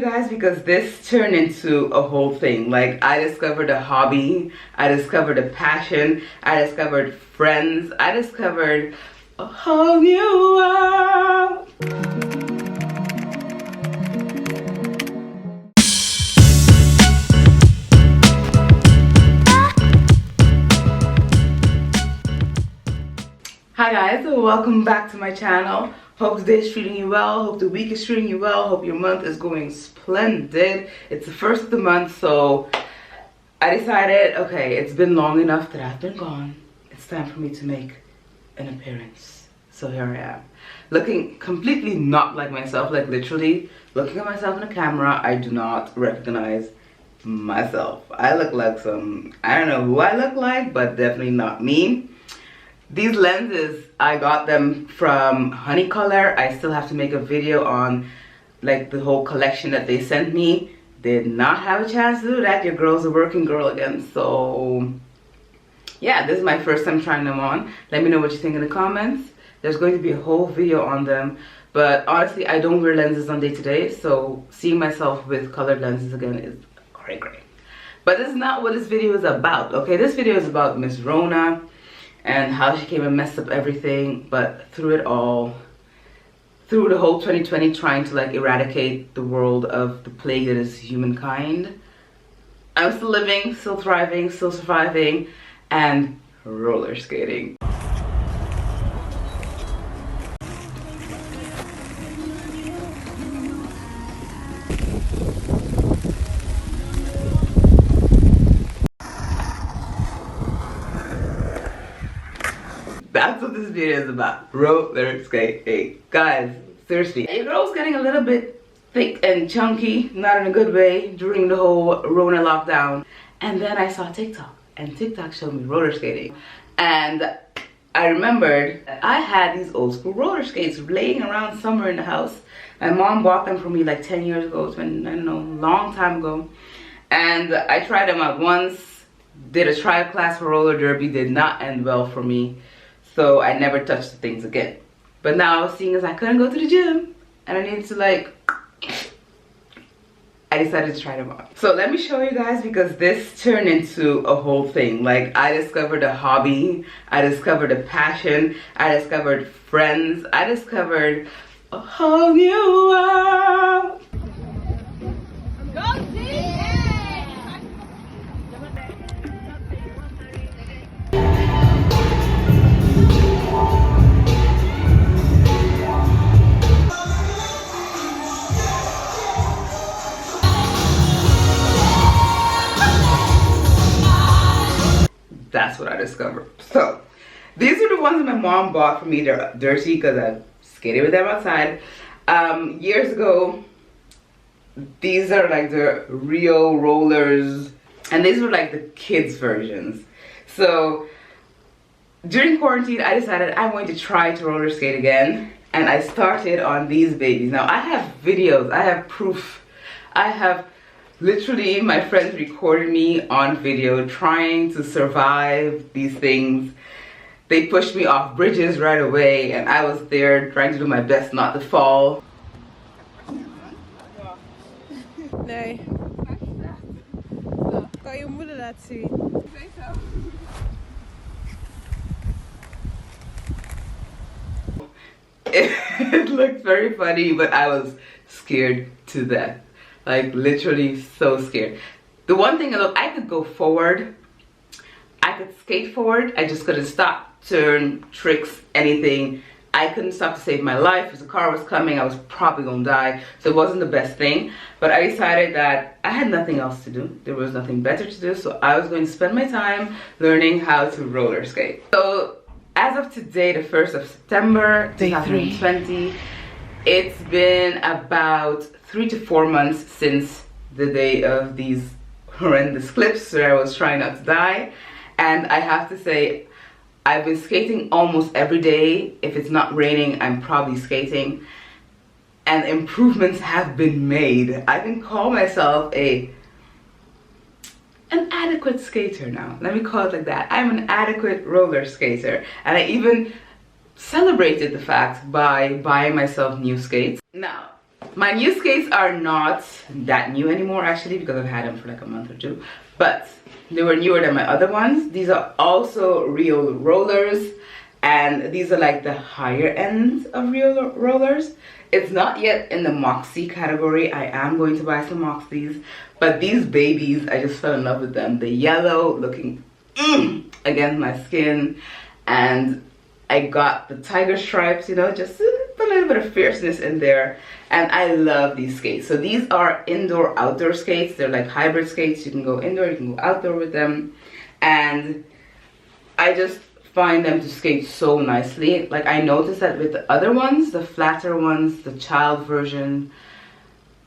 guys because this turned into a whole thing. Like, I discovered a hobby, I discovered a passion, I discovered friends, I discovered a whole new world. Hi guys, welcome back to my channel. Hope the day is treating you well, hope the week is treating you well, hope your month is going splendid. It's the first of the month, so I decided, okay, it's been long enough that I've been gone. It's time for me to make an appearance. So here I am. Looking completely not like myself, like literally looking at myself in the camera, I do not recognize myself. I look like I don't know who I look like, but definitely not me. These lenses, I got them from Honey Color. I still have to make a video on like the whole collection that they sent me. Did not have a chance to do that. Your girl's a working girl again. So yeah, this is my first time trying them on. Let me know what you think in the comments. There's going to be a whole video on them. But honestly, I don't wear lenses on day to day. So seeing myself with colored lenses again is great. But this is not what this video is about. Okay, this video is about Miss Rona and how she came and messed up everything, but through it all, through the whole 2020 trying to like eradicate the world of the plague that is humankind, I'm still living, still thriving, still surviving, and roller skating. That's what this video is about. Roller skating. Guys, seriously. Your girl's getting a little bit thick and chunky, not in a good way, during the whole Rona lockdown. And then I saw TikTok, and TikTok showed me roller skating. And I remembered I had these old school roller skates laying around somewhere in the house. My mom bought them for me like 10 years ago, I don't know, a long time ago. And I tried them out once, did a trial class for roller derby, did not end well for me. So I never touched the things again. But now, seeing as I couldn't go to the gym and I needed to like, I decided to try them on. So let me show you guys because this turned into a whole thing. Like, I discovered a hobby, I discovered a passion, I discovered friends, I discovered a whole new world. Go team! That's what I discovered. So these are the ones that my mom bought for me. They're dirty because I skated with them outside years ago. These are like the Rio Rollers, and these were like the kids versions. So during quarantine, I decided I'm going to try to roller skate again, and I started on these babies. Now I have videos, I have proof, I have literally my friends recorded me on video trying to survive these things. They pushed me off bridges right away, and I was there trying to do my best not to fall. Nee. Kan je moeder laten zien? Ik weet zo. It looked very funny, but I was scared to death. Like, literally so scared. The one thing, look, I could go forward, I could skate forward, I just couldn't stop, turn, tricks, anything. I couldn't stop to save my life. If the car was coming, I was probably gonna die. So it wasn't the best thing. But I decided that I had nothing else to do. There was nothing better to do. So I was going to spend my time learning how to roller skate. So as of today, the 1st of September, 2020, it's been about 3 to 4 months since the day of these horrendous clips where I was trying not to die. And I have to say, I've been skating almost every day. If it's not raining, I'm probably skating. And improvements have been made. I can call myself an adequate skater now. Let me call it like that. I'm an adequate roller skater. And I even celebrated the fact by buying myself new skates. Now, My new skates are not that new anymore actually, because I've had them for like a month or two, but they were newer than my other ones. These are also Rio rollers, and these are like the higher end of Rio rollers. It's not yet in the Moxie category. I am going to buy some Moxies, but these babies, I just fell in love with them. The yellow looking against my skin, and I got the tiger stripes, you know, just a little bit of fierceness in there. And I love these skates. So these are indoor outdoor skates. They're like hybrid skates. You can go indoor, you can go outdoor with them, and I just find them to skate so nicely. Like, I noticed that with the other ones, the flatter ones, the child version,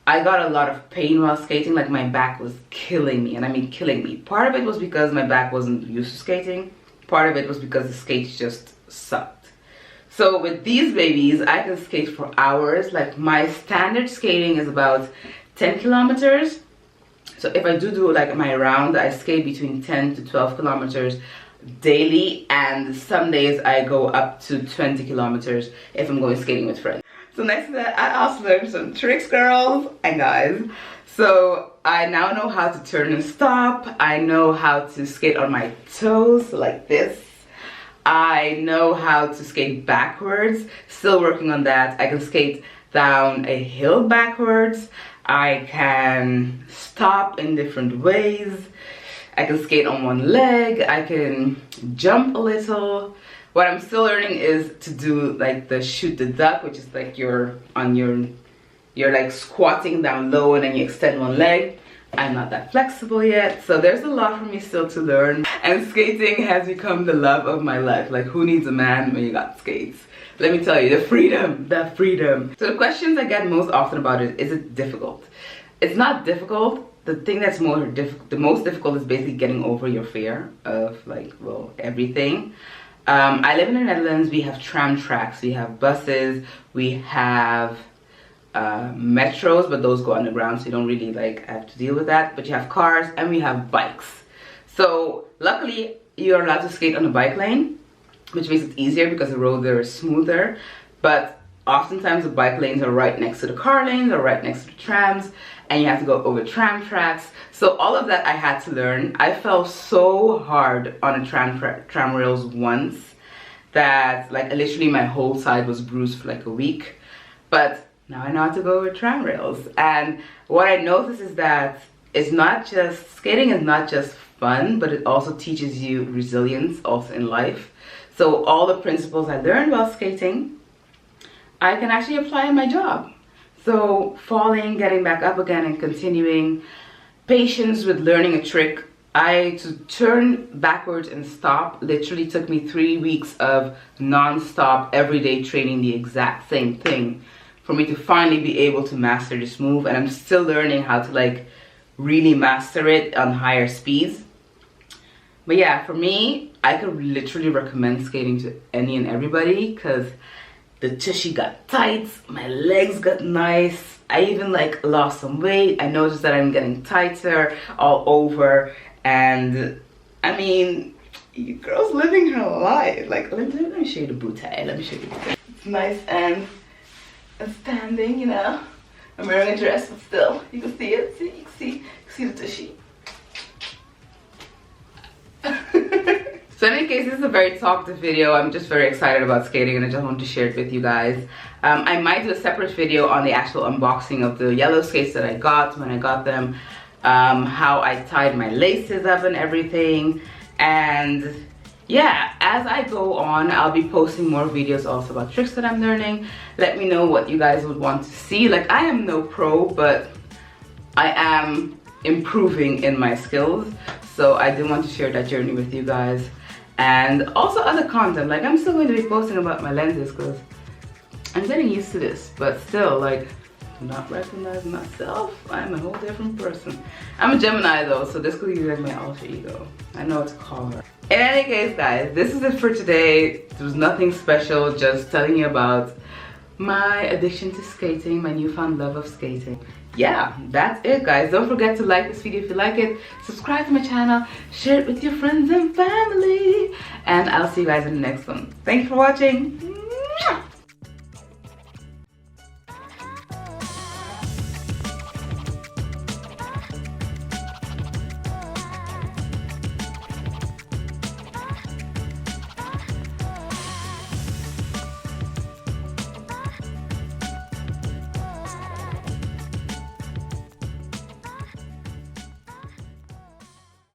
I got a lot of pain while skating. Like, my back was killing me, and I mean killing me. Part of it was because my back wasn't used to skating. Part of it was because the skates just sucked. So with these babies, I can skate for hours. Like, my standard skating is about 10 kilometers. So if I do like my round, I skate between 10 to 12 kilometers daily, and some days I go up to 20 kilometers if I'm going skating with friends. So next to that, I also learned some tricks, girls and guys. So I now know how to turn and stop. I know how to skate on my toes like this. I know how to skate backwards, still working on that. I can skate down a hill backwards. I can stop in different ways. I can skate on one leg. I can jump a little. What I'm still learning is to do like the shoot the duck, which is like you're like squatting down low and then you extend one leg. I'm not that flexible yet, so there's a lot for me still to learn. And skating has become the love of my life. Like, who needs a man when you got skates? Let me tell you, the freedom, the freedom. So the questions I get most often about it, is it difficult? It's not difficult. The thing that's the most difficult is basically getting over your fear of like, well, everything. I live in the Netherlands. We have tram tracks, we have buses, we have metros, but those go underground, so you don't really like have to deal with that. But you have cars, and we have bikes. So luckily you're allowed to skate on the bike lane, which makes it easier because the road there is smoother. But oftentimes the bike lanes are right next to the car lanes or right next to the trams, and you have to go over tram tracks. So all of that I had to learn. I fell so hard on a tram rails once that like literally my whole side was bruised for like a week. But now I know how to go over tram rails. And what I noticed is that skating is not just fun, but it also teaches you resilience also in life. So all the principles I learned while skating, I can actually apply in my job. So falling, getting back up again and continuing, patience with learning a trick. To turn backwards and stop literally took me 3 weeks of non-stop everyday training the exact same thing for me to finally be able to master this move. And I'm still learning how to like really master it on higher speeds. But yeah, for me, I could literally recommend skating to any and everybody, because the tushy got tight, my legs got nice, I even like lost some weight. I noticed that I'm getting tighter all over, and I mean, you girls living her life. Like, let me show you the booty. Let me show you the booty. It's nice and standing, you know. I'm wearing a dress, but still, you can see it. See, you can see the tushy. So in any case, this is a very talkative video. I'm just very excited about skating, and I just want to share it with you guys. I might do a separate video on the actual unboxing of the yellow skates that I got when I got them, how I tied my laces up and everything. And yeah, as I go on, I'll be posting more videos also about tricks that I'm learning. Let me know what you guys would want to see. Like, I am no pro, but I am improving in my skills. So I do want to share that journey with you guys. And also other content. Like, I'm still going to be posting about my lenses because I'm getting used to this. But still, like, do not recognize myself. I'm a whole different person. I'm a Gemini though, so this could be like my alter ego. I know what to call her. In any case, guys, this is it for today. There was nothing special, just telling you about my addiction to skating, my newfound love of skating. Yeah, that's it, guys. Don't forget to like this video if you like it, subscribe to my channel, share it with your friends and family, and I'll see you guys in the next one. Thanks for watching.